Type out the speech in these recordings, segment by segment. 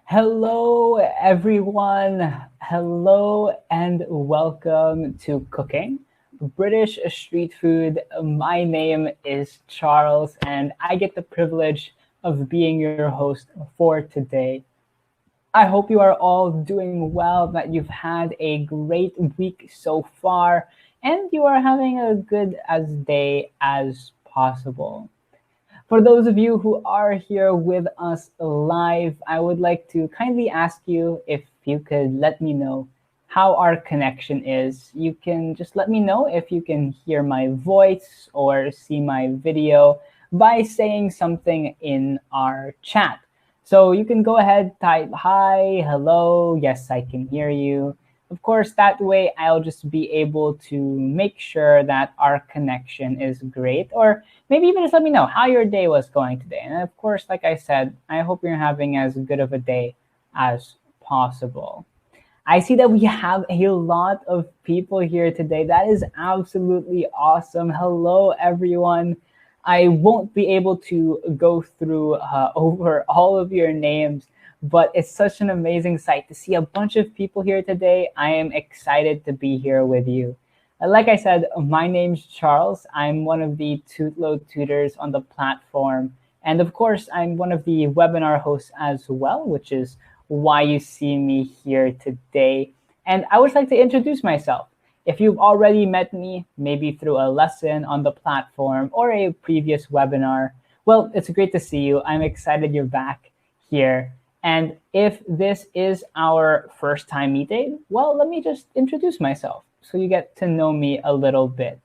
Hello, everyone. Hello, and welcome to Cooking British Street Food. My name is Charles, and I get the privilege of being your host for today. I hope you are all doing well, that you've had a great week so far, and you are having a good as day as possible. For those of you who are here with us live, I would like to kindly ask you if you could let me know how our connection is. You can just let me know if you can hear my voice or see my video by saying something in our chat. So you can go ahead, type hi, hello, yes, I can hear you. Of course, that way I'll just be able to make sure that our connection is great, or maybe even just let me know how your day was going today. And of course, like I said, I hope you're having as good of a day as possible. I see that we have a lot of people here today. That is absolutely awesome. Hello, everyone. I won't be able to go through over all of your names, but it's such an amazing sight to see a bunch of people here today. I am excited to be here with you. Like I said, my name's Charles. I'm one of the Tootlo tutors on the platform. And of course, I'm one of the webinar hosts as well, which is why you see me here today. And I would like to introduce myself. If you've already met me, maybe through a lesson on the platform or a previous webinar, well, it's great to see you. I'm excited you're back here. And if this is our first time meeting, well, let me just introduce myself so you get to know me a little bit.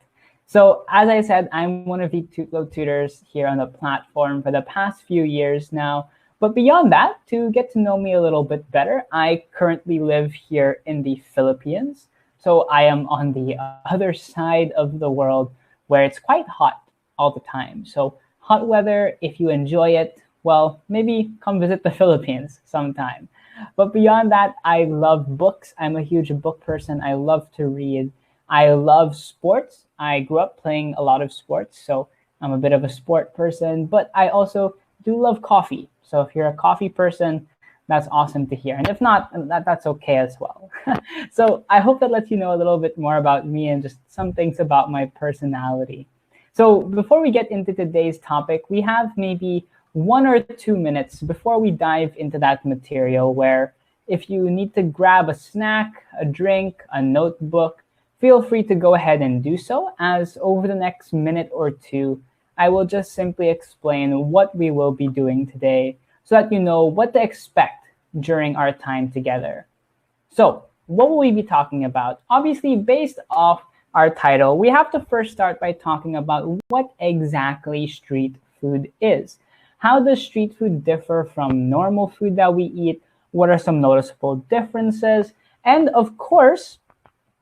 So as I said, I'm one of the Tootlo tutors here on the platform for the past few years now. But beyond that, to get to know me a little bit better, I currently live here in the Philippines. So I am on the other side of the world where it's quite hot all the time. So hot weather, if you enjoy it, well, maybe come visit the Philippines sometime. But beyond that, I love books. I'm a huge book person. I love to read. I love sports. I grew up playing a lot of sports, so I'm a bit of a sport person. But I also do love coffee. So if you're a coffee person, that's awesome to hear. And if not, that's okay as well. So I hope that lets you know a little bit more about me and just some things about my personality. So before we get into today's topic, we have maybe 1 or 2 minutes before we dive into that material where if you need to grab a snack, a drink, a notebook, feel free to go ahead and do so, as over the next minute or two, I will just simply explain what we will be doing today so that you know what to expect during our time together. So, what will we be talking about? Obviously, based off our title, we have to first start by talking about what exactly street food is. How does street food differ from normal food that we eat? What are some noticeable differences? And of course,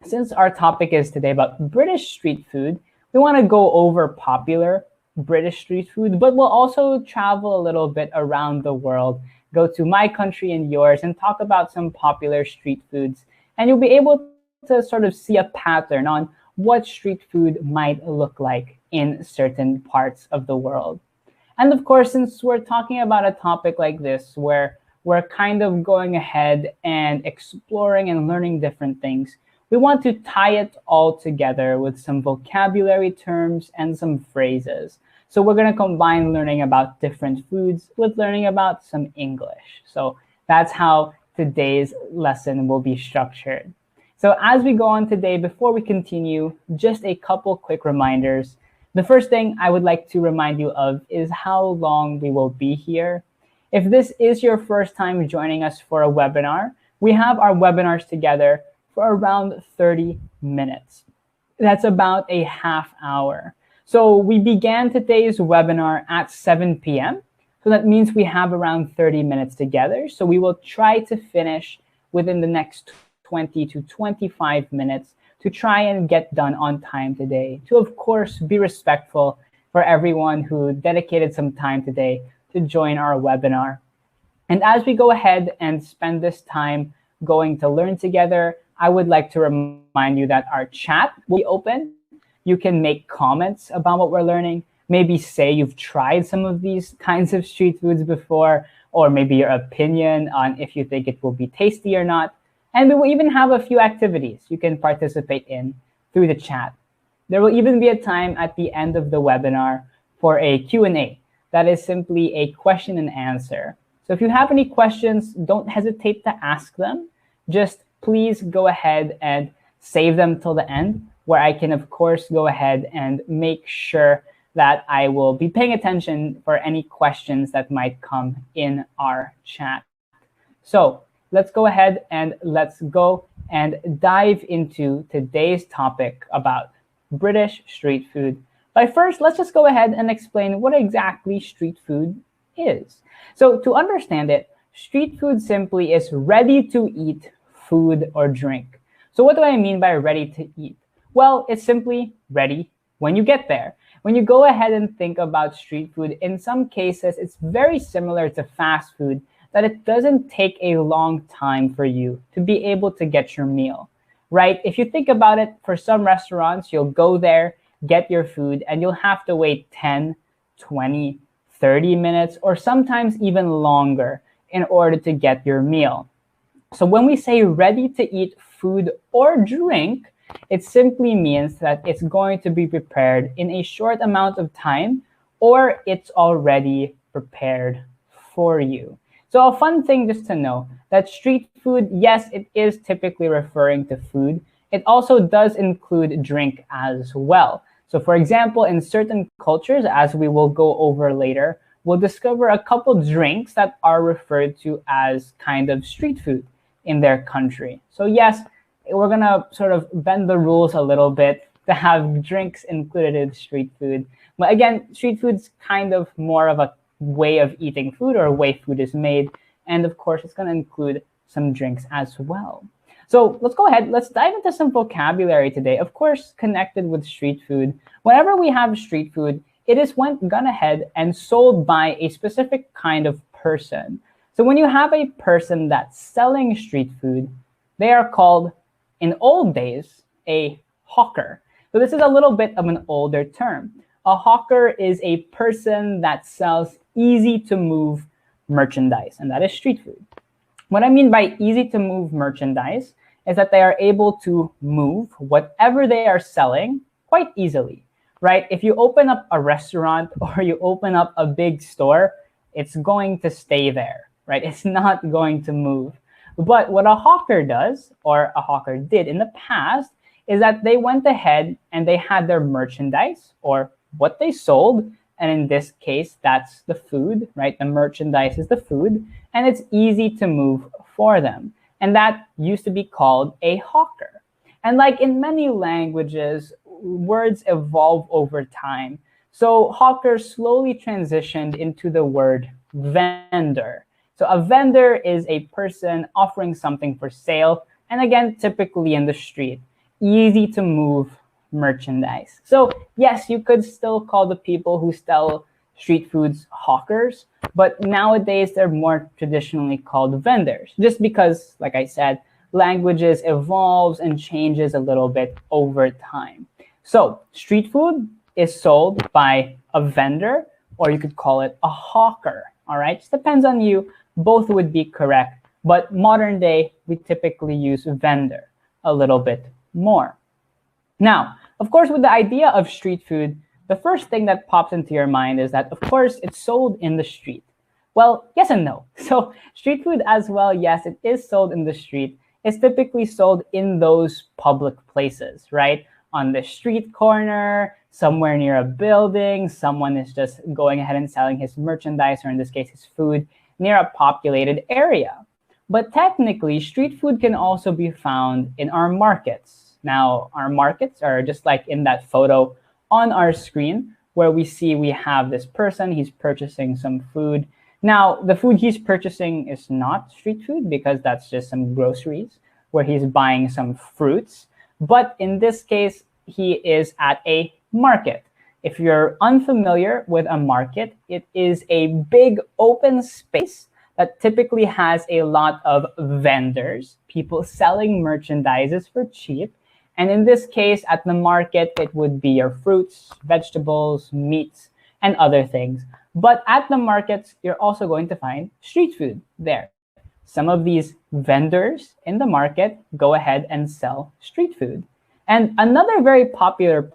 since our topic is today about British street food, we want to go over popular British street food, but we'll also travel a little bit around the world, go to my country and yours, and talk about some popular street foods. And you'll be able to sort of see a pattern on what street food might look like in certain parts of the world. And of course, since we're talking about a topic like this, where we're kind of going ahead and exploring and learning different things, we want to tie it all together with some vocabulary terms and some phrases. So we're going to combine learning about different foods with learning about some English. So that's how today's lesson will be structured. So as we go on today, before we continue, just a couple quick reminders. The first thing I would like to remind you of is how long we will be here. If this is your first time joining us for a webinar, we have our webinars together for around 30 minutes. That's about a half hour. So we began today's webinar at 7 p.m. So that means we have around 30 minutes together. So we will try to finish within the next 20 to 25 minutes to try and get done on time today. To, of course, be respectful for everyone who dedicated some time today to join our webinar. And as we go ahead and spend this time going to learn together, I would like to remind you that our chat will be open. You can make comments about what we're learning. maybe say you've tried some of these kinds of street foods before, or maybe your opinion on if you think it will be tasty or not. And we will even have a few activities you can participate in through the chat. There will even be a time at the end of the webinar for a Q&A. That is simply a question and answer. So if you have any questions, don't hesitate to ask them. Just please go ahead and save them till the end, where I can, of course, go ahead and make sure that I will be paying attention for any questions that might come in our chat. So let's go ahead and let's go and dive into today's topic about British street food. But first, let's just go ahead and explain what exactly street food is. So to understand it, street food simply is ready-to-eat food or drink. So what do I mean by ready to eat? Well, it's simply ready when you get there. When you go ahead and think about street food, in some cases, it's very similar to fast food, that it doesn't take a long time for you to be able to get your meal, right? If you think about it, for some restaurants, you'll go there, get your food, and you'll have to wait 10, 20, 30 minutes, or sometimes even longer in order to get your meal. So when we say ready to eat food or drink, it simply means that it's going to be prepared in a short amount of time, or it's already prepared for you. So a fun thing just to know that street food, yes, it is typically referring to food. It also does include drink as well. So for example, in certain cultures, as we will go over later, we'll discover a couple drinks that are referred to as kind of street food in their country. So yes, we're gonna sort of bend the rules a little bit to have drinks included in street food. But again, street food's kind of more of a way of eating food or a way food is made. And of course, it's gonna include some drinks as well. So let's go ahead, let's dive into some vocabulary today. Of course, connected with street food. Whenever we have street food, it is gone ahead and sold by a specific kind of person. So when you have a person that's selling street food, they are called, in old days, a hawker. So this is a little bit of an older term. A hawker is a person that sells easy to move merchandise, and that is street food. What I mean by easy to move merchandise is that they are able to move whatever they are selling quite easily, right? If you open up a restaurant or you open up a big store, it's going to stay there, right? It's not going to move. But what a hawker does, or a hawker did in the past, is that they went ahead and they had their merchandise, or what they sold, and in this case, that's the food, right? The merchandise is the food, and it's easy to move for them. And that used to be called a hawker. And like in many languages, words evolve over time. So hawker slowly transitioned into the word vendor. So a vendor is a person offering something for sale, and again, typically in the street, easy to move merchandise. So yes, you could still call the people who sell street foods hawkers, but nowadays they're more traditionally called vendors, just because, like I said, languages evolves and changes a little bit over time. So street food is sold by a vendor, or you could call it a hawker, all right? Just depends on you. Both would be correct, but modern day, we typically use vendor a little bit more. Now, of course, with the idea of street food, the first thing that pops into your mind is that, of course, it's sold in the street. Well, yes and no. So street food as well, yes, it is sold in the street. It's typically sold in those public places, right? On the street corner, somewhere near a building, someone is just going ahead and selling his merchandise, or in this case, his food, near a populated area. But technically, street food can also be found in our markets. Now, our markets are just like in that photo on our screen, where we see we have this person, he's purchasing some food. Now, the food he's purchasing is not street food because that's just some groceries where he's buying some fruits. But in this case, he is at a market. If you're unfamiliar with a market, it is a big open space that typically has a lot of vendors, people selling merchandises for cheap. And in this case, at the market, it would be your fruits, vegetables, meats, and other things. But at the markets, you're also going to find street food there. Some of these vendors in the market go ahead and sell street food. And another very popular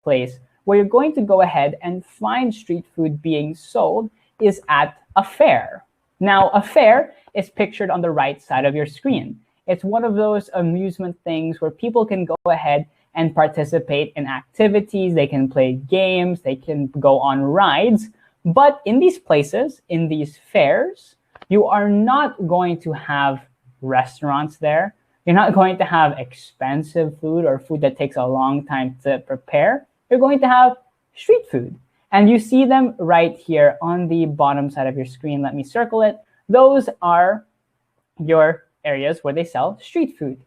place where you're going to go ahead and find street food being sold is at a fair. Now, a fair is pictured on the right side of your screen. It's one of those amusement things where people can go ahead and participate in activities, they can play games, they can go on rides. But in these places, in these fairs, you are not going to have restaurants there. You're not going to have expensive food or food that takes a long time to prepare. You're going to have street food. And you see them right here on the bottom side of your screen. Let me circle it. Those are your areas where they sell street food.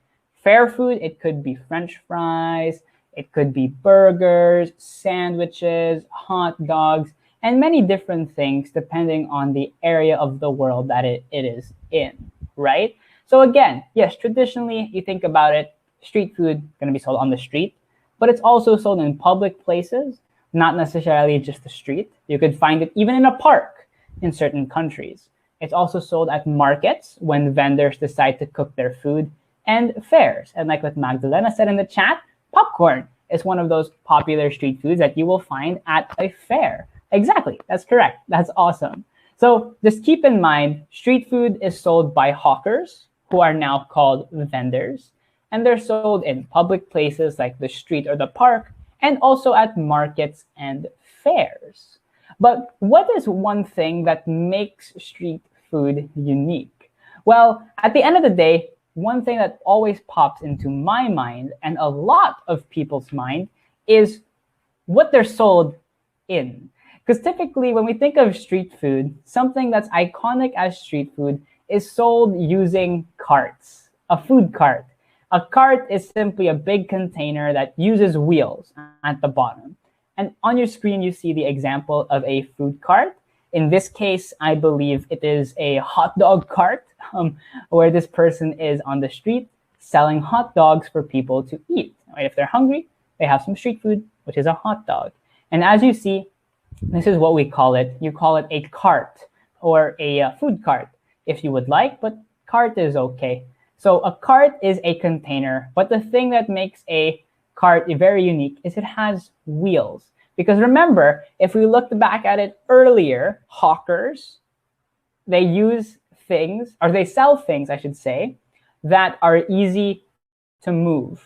Fair food, it could be French fries, it could be burgers, sandwiches, hot dogs, and many different things depending on the area of the world that it is in, right? So again, yes, traditionally, you think about it, street food going to be sold on the street, but it's also sold in public places, not necessarily just the street. You could find it even in a park in certain countries. It's also sold at markets when vendors decide to cook their food, and fairs. And like what Magdalena said in the chat, popcorn is one of those popular street foods that you will find at a fair. Exactly, that's correct. That's awesome. So just keep in mind, street food is sold by hawkers, who are now called vendors. And they're sold in public places like the street or the park, and also at markets and fairs. But what is one thing that makes street food unique? Well, at the end of the day, one thing that always pops into my mind and a lot of people's mind is what they're sold in. Because typically when we think of street food, something that's iconic as street food is sold using carts, a food cart. A cart is simply a big container that uses wheels at the bottom. And on your screen, you see the example of a food cart. In this case, I believe it is a hot dog cart where this person is on the street selling hot dogs for people to eat. Right? If they're hungry, they have some street food, which is a hot dog. And as you see, this is what we call it. You call it a cart or a food cart if you would like, but cart is okay. So a cart is a container, but the thing that makes a cart very unique is it has wheels. Because remember, if we looked back at it earlier, hawkers, they use things, or they sell things, I should say, that are easy to move.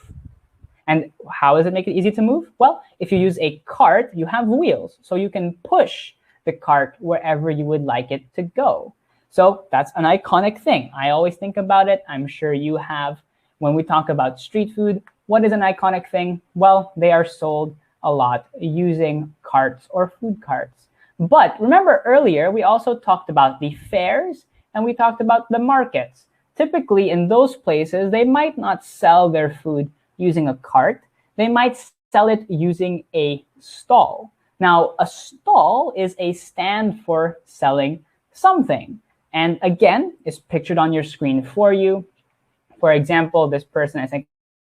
And how does it make it easy to move? Well, if you use a cart, you have wheels, so you can push the cart wherever you would like it to go. So that's an iconic thing. I always think about it. I'm sure you have. When we talk about street food, what is an iconic thing? Well, they are sold a lot using carts or food carts. But remember earlier, we also talked about the fairs and we talked about the markets. Typically in those places, they might not sell their food using a cart. They might sell it using a stall. Now, a stall is a stand for selling something. And again, it's pictured on your screen for you. For example, this person, I think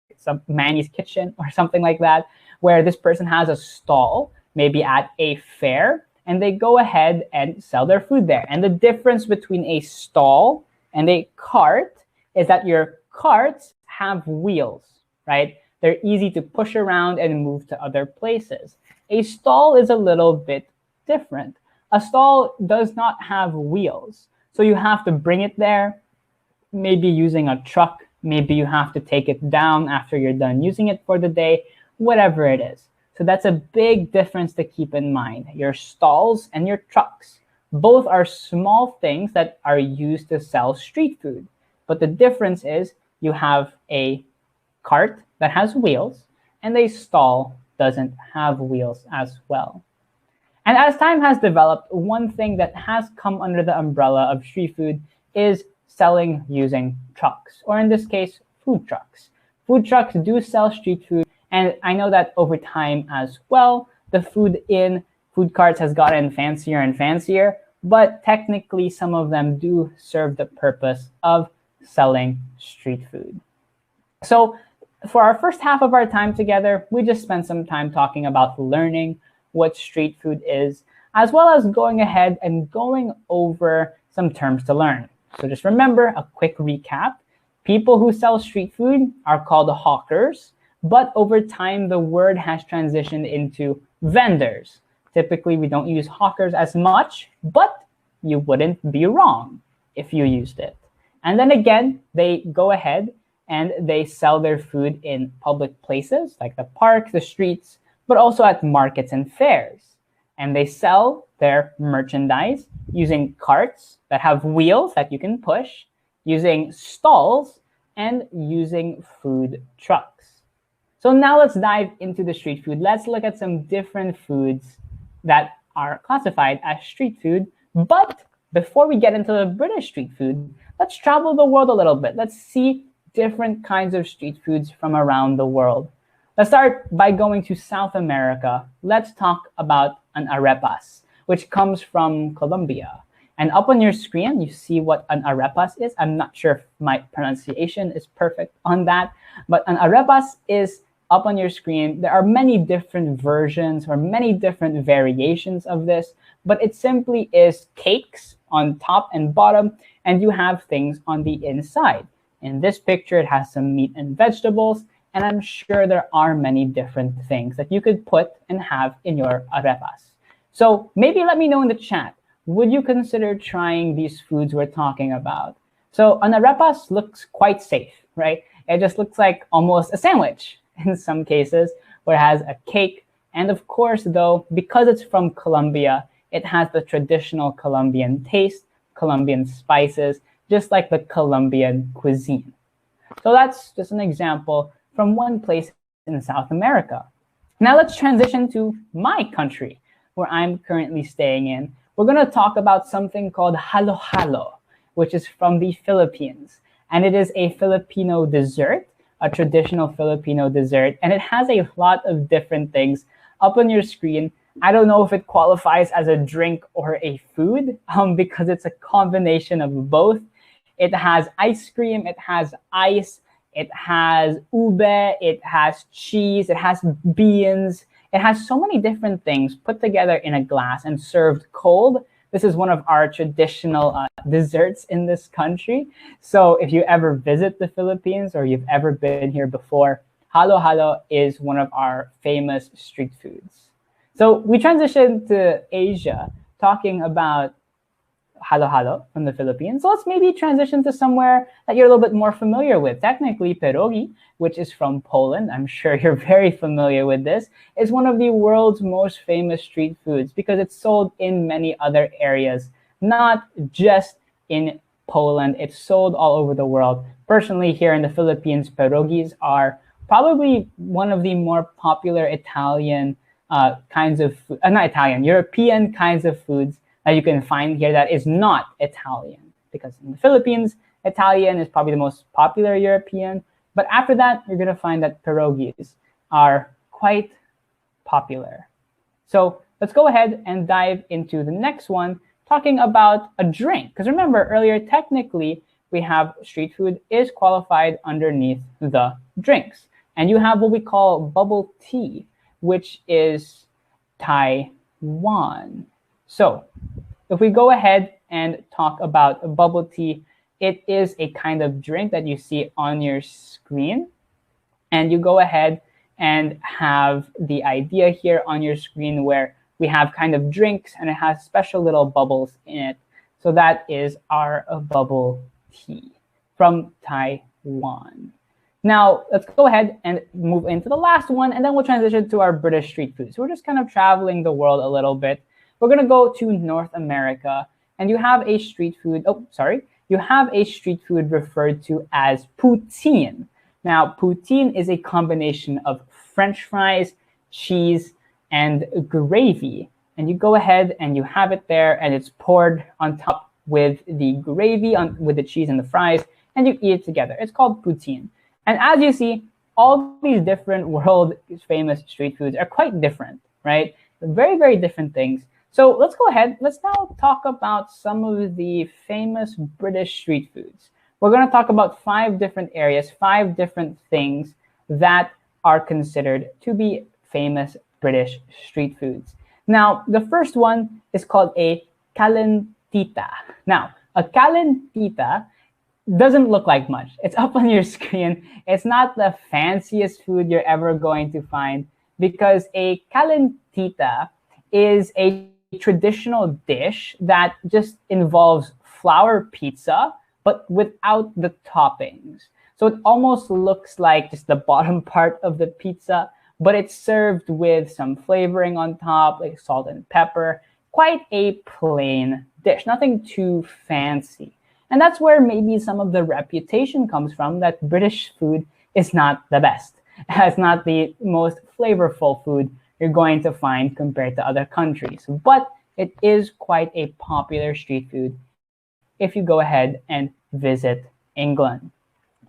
it's a Manny's Kitchen or something like that, where this person has a stall, maybe at a fair, and they go ahead and sell their food there. And the difference between a stall and a cart is that your carts have wheels, right? They're easy to push around and move to other places. A stall is a little bit different. A stall does not have wheels. So you have to bring it there, maybe using a truck. Maybe you have to take it down after you're done using it for the day, whatever it is. So that's a big difference to keep in mind. Your stalls and your trucks, both are small things that are used to sell street food. But the difference is you have a cart that has wheels and a stall doesn't have wheels as well. And as time has developed, one thing that has come under the umbrella of street food is selling using trucks, or in this case, food trucks. Food trucks do sell street food, and I know that over time as well, the food in food carts has gotten fancier and fancier, but technically some of them do serve the purpose of selling street food. So for our first half of our time together, we just spent some time talking about learning what street food is, as well as going ahead and going over some terms to learn. So just remember a quick recap. People who sell street food are called hawkers, but over time, the word has transitioned into vendors. Typically, we don't use hawkers as much, but you wouldn't be wrong if you used it. And then again, they go ahead and they sell their food in public places like the park, the streets, but also at markets and fairs. And they sell their merchandise using carts that have wheels that you can push, using stalls, and using food trucks. So now let's dive into the street food. Let's look at some different foods that are classified as street food. But before we get into the British street food, let's travel the world a little bit. Let's see different kinds of street foods from around the world. Let's start by going to South America. Let's talk about an arepas, which comes from Colombia. And up on your screen, you see what an arepas is. I'm not sure if my pronunciation is perfect on that, but an arepas is up on your screen. There are many different versions or many different variations of this, but it simply is cakes on top and bottom, and you have things on the inside. In this picture, it has some meat and vegetables, and I'm sure there are many different things that you could put and have in your arepas. So maybe let me know in the chat, would you consider trying these foods we're talking about? So an arepas looks quite safe, right? It just looks like almost a sandwich in some cases, where it has a cake. And of course, though, because it's from Colombia, it has the traditional Colombian taste, Colombian spices, just like the Colombian cuisine. So that's just an example from one place in South America. Now let's transition to my country, where I'm currently staying in. We're going to talk about something called halo-halo, which is from the Philippines. And it is a Filipino dessert, a traditional Filipino dessert. And it has a lot of different things up on your screen. I don't know if it qualifies as a drink or a food because it's a combination of both. It has ice cream, it has ice, it has ube, it has cheese, it has beans. It has so many different things put together in a glass and served cold. This is one of our traditional desserts in this country. So if you ever visit the Philippines or you've ever been here before, halo-halo is one of our famous street foods. So we transitioned to Asia, talking about halo-halo from the Philippines. So let's maybe transition to somewhere that you're a little bit more familiar with. Technically, pierogi, which is from Poland, I'm sure you're very familiar with this, is one of the world's most famous street foods because it's sold in many other areas, not just in Poland. It's sold all over the world. Personally, here in the Philippines, pierogis are probably one of the more popular Italian kinds of, not Italian, European kinds of foods that you can find here that is not Italian. Because in the Philippines, Italian is probably the most popular European. But after that, you're going to find that pierogis are quite popular. So let's go ahead and dive into the next one, talking about a drink. Because remember, earlier, technically, we have street food is qualified underneath the drinks. And you have what we call bubble tea, which is Taiwan. So if we go ahead and talk about bubble tea, it is a kind of drink that you see on your screen. And you go ahead and have the idea here on your screen where we have kind of drinks and it has special little bubbles in it. So that is our bubble tea from Taiwan. Now, let's go ahead and move into the last one, and then we'll transition to our British street food. So we're just kind of traveling the world a little bit. We're going to go to North America, and you have a street food. You have a street food referred to as poutine. Now, poutine is a combination of French fries, cheese, and gravy. And you go ahead and you have it there, and it's poured on top with the gravy, with the cheese and the fries, and you eat it together. It's called poutine. And as you see, all these different world-famous street foods are quite different, right? Very, very different things. So let's go ahead. Let's now talk about some of the famous British street foods. We're going to talk about 5 different areas, 5 different things that are considered to be famous British street foods. Now, the first one is called a calentita. Now, a calentita doesn't look like much. It's up on your screen. It's not the fanciest food you're ever going to find because a calentita is a traditional dish that just involves flour pizza, but without the toppings. So it almost looks like just the bottom part of the pizza, but it's served with some flavoring on top, like salt and pepper. Quite a plain dish, nothing too fancy. And that's where maybe some of the reputation comes from that British food is not the best. It's not the most flavorful food you're going to find compared to other countries. But it is quite a popular street food if you go ahead and visit England.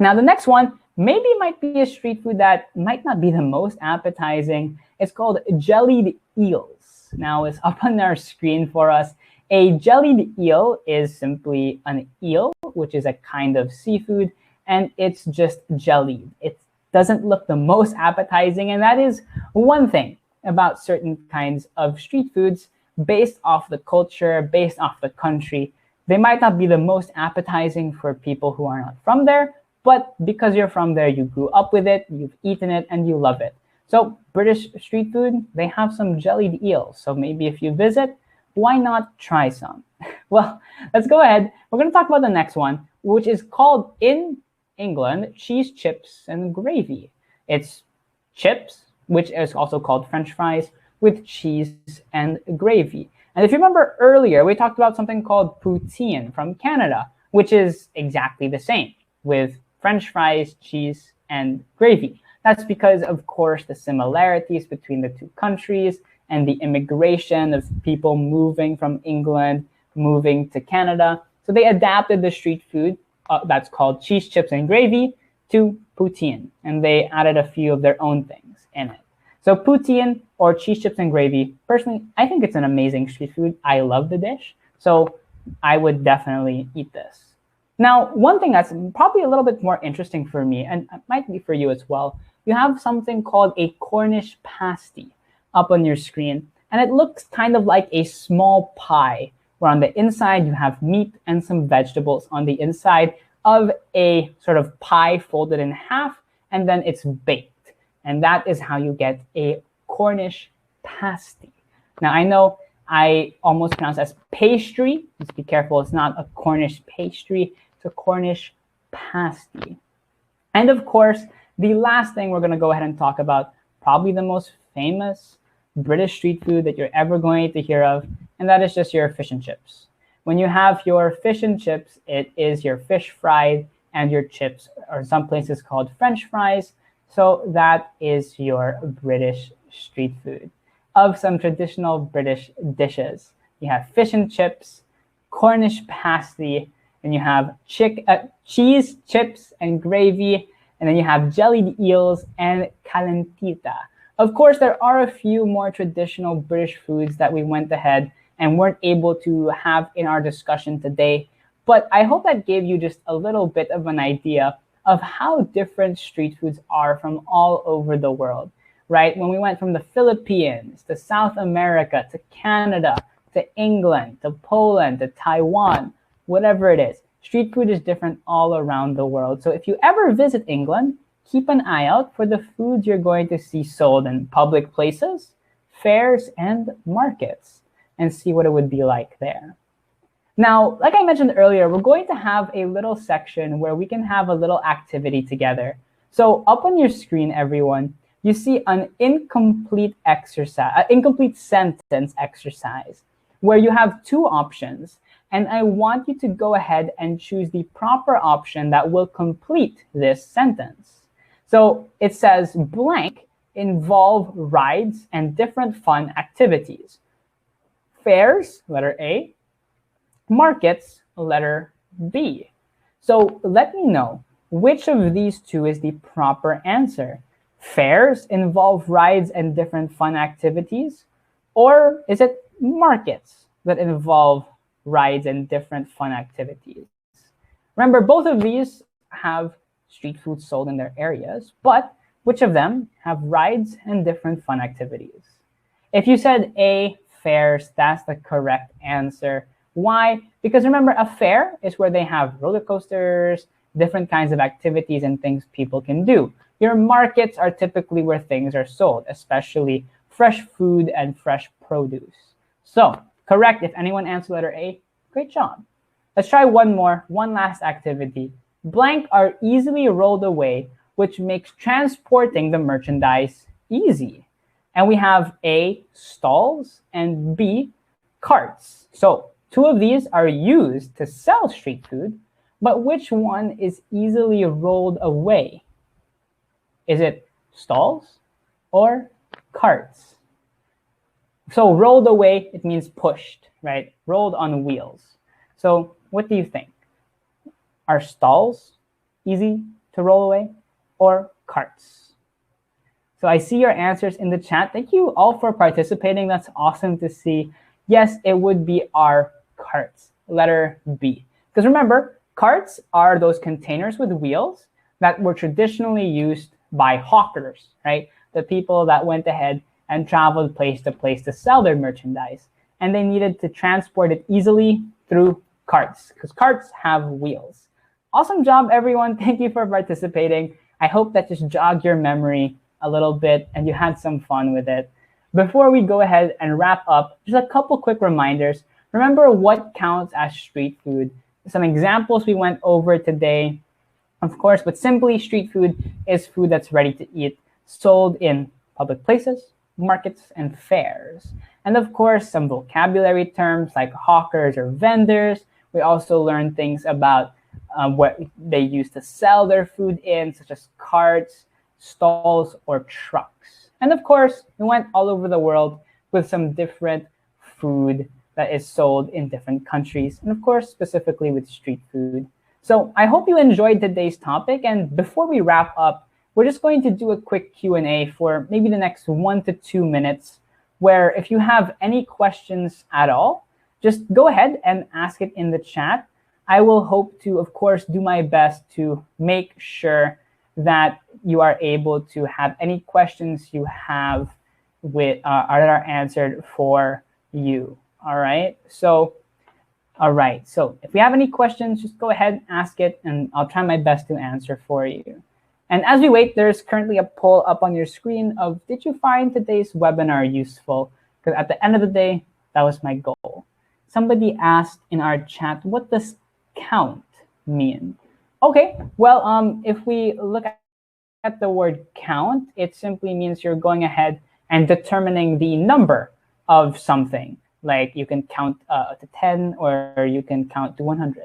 Now, the next one maybe might be a street food that might not be the most appetizing. It's called jellied eels. Now, it's up on our screen for us. A jellied eel is simply an eel, which is a kind of seafood, and it's just jellied. It doesn't look the most appetizing, and that is one thing about certain kinds of street foods based off the culture, based off the country. They might not be the most appetizing for people who are not from there, but because you're from there, you grew up with it, you've eaten it, and you love it. So British street food, they have some jellied eels. So maybe if you visit, why not try some? Well, let's go ahead. We're going to talk about the next one, which is called in England, cheese chips and gravy. It's chips, which is also called French fries, with cheese and gravy. And if you remember earlier, we talked about something called poutine from Canada, which is exactly the same with French fries, cheese, and gravy. That's because, of course, the similarities between the two countries and the immigration of people moving from England, moving to Canada. So they adapted the street food that's called cheese, chips, and gravy to poutine. And they added a few of their own things in it. So poutine or cheese, chips, and gravy, personally, I think it's an amazing street food. I love the dish. So I would definitely eat this. Now, one thing that's probably a little bit more interesting for me, and it might be for you as well, you have something called a Cornish pasty up on your screen. And it looks kind of like a small pie, where on the inside you have meat and some vegetables on the inside of a sort of pie folded in half, and then it's baked. And that is how you get a Cornish pasty. Now, I know I almost pronounce it as pastry. Just be careful, it's not a Cornish pastry, it's a Cornish pasty. And of course, the last thing we're going to go ahead and talk about, probably the most famous British street food that you're ever going to hear of, and that is just your fish and chips. When you have your fish and chips, it is your fish fried and your chips, or in some places called French fries. So that is your British street food. Of some traditional British dishes, you have fish and chips, Cornish pasty, and you have cheese, chips, and gravy, and then you have jellied eels and calentita. Of course, there are a few more traditional British foods that we went ahead and weren't able to have in our discussion today, but I hope that gave you just a little bit of an idea of how different street foods are from all over the world, right? When we went from the Philippines to South America to Canada to England to Poland to Taiwan, whatever it is, street food is different all around the world. So if you ever visit England, keep an eye out for the foods you're going to see sold in public places, fairs, and markets, and see what it would be like there. Now, like I mentioned earlier, we're going to have a little section where we can have a little activity together. So up on your screen, everyone, you see an incomplete sentence exercise where you have two options. And I want you to go ahead and choose the proper option that will complete this sentence. So it says blank involve rides and different fun activities. Fairs, letter A. Markets, letter B. So let me know which of these two is the proper answer. Fairs involve rides and different fun activities? Or is it markets that involve rides and different fun activities? Remember, both of these have street food sold in their areas, but which of them have rides and different fun activities? If you said A, fairs. That's the correct answer. Why? Because remember, a fair is where they have roller coasters, different kinds of activities and things people can do. Your markets are typically where things are sold, especially fresh food and fresh produce. So, correct. If anyone answered letter A, great job. Let's try one more, one last activity. Blank are easily rolled away, which makes transporting the merchandise easy. And we have A, stalls, and B, carts. So 2 of these are used to sell street food, but which one is easily rolled away? Is it stalls or carts? So rolled away, it means pushed, right? Rolled on wheels. So what do you think? Are stalls easy to roll away or carts? So I see your answers in the chat. Thank you all for participating. That's awesome to see. Yes, it would be our carts, letter B. Because remember, carts are those containers with wheels that were traditionally used by hawkers, right? The people that went ahead and traveled place to sell their merchandise. And they needed to transport it easily through carts, because carts have wheels. Awesome job, everyone. Thank you for participating. I hope that just jogged your memory a little bit and you had some fun with it. Before we go ahead and wrap up, just a couple quick reminders. Remember what counts as street food. Some examples we went over today, of course, but simply street food is food that's ready to eat, sold in public places, markets, and fairs. And of course, some vocabulary terms like hawkers or vendors. We also learned things about what they use to sell their food in, such as carts, stalls, or trucks. And of course, we went all over the world with some different food that is sold in different countries, and of course, specifically with street food. So I hope you enjoyed today's topic. And before we wrap up, we're just going to do a quick Q&A for maybe the next 1 to 2 minutes, where if you have any questions at all, just go ahead and ask it in the chat. I will hope to, of course, do my best to make sure that you are able to have any questions you have with are answered for you. All right. So if we have any questions, just go ahead and ask it, and I'll try my best to answer for you. And as we wait, there's currently a poll up on your screen of, did you find today's webinar useful? Because at the end of the day, that was my goal. Somebody asked in our chat, what does count mean? Okay, well, if we look at the word count, it simply means you're going ahead and determining the number of something. Like you can count to 10 or you can count to 100.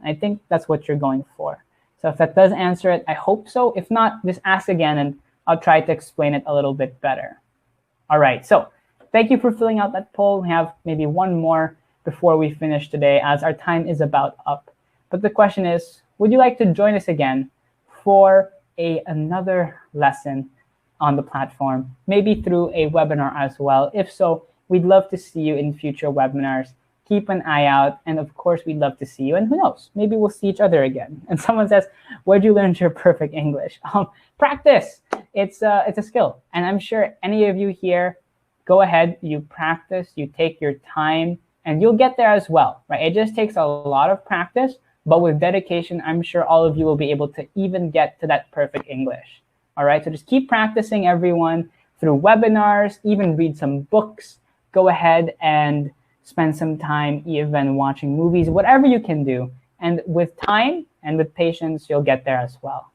I think that's what you're going for. So if that does answer it, I hope so. If not, just ask again and I'll try to explain it a little bit better. All right, so thank you for filling out that poll. We have maybe one more before we finish today, as our time is about up. But the question is, would you like to join us again for another lesson on the platform, maybe through a webinar as well? If so, we'd love to see you in future webinars. Keep an eye out. And of course, we'd love to see you. And who knows, maybe we'll see each other again. And someone says, where'd you learn your perfect English? Practice. It's a skill. And I'm sure any of you here, go ahead, you practice, you take your time, and you'll get there as well, right? It just takes a lot of practice, but with dedication, I'm sure all of you will be able to even get to that perfect English. All right, so just keep practicing, everyone, through webinars, even read some books. Go ahead and spend some time even watching movies, whatever you can do. And with time and with patience, you'll get there as well.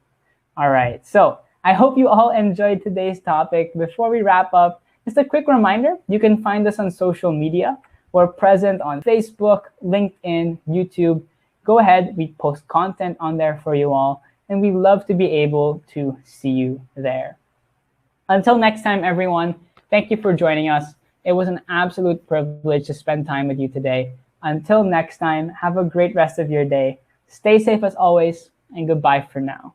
All right, so I hope you all enjoyed today's topic. Before we wrap up, just a quick reminder, you can find us on social media. We're present on Facebook, LinkedIn, YouTube. Go ahead, we post content on there for you all, and we love to be able to see you there. Until next time, everyone, thank you for joining us. It was an absolute privilege to spend time with you today. Until next time, have a great rest of your day. Stay safe as always, and goodbye for now.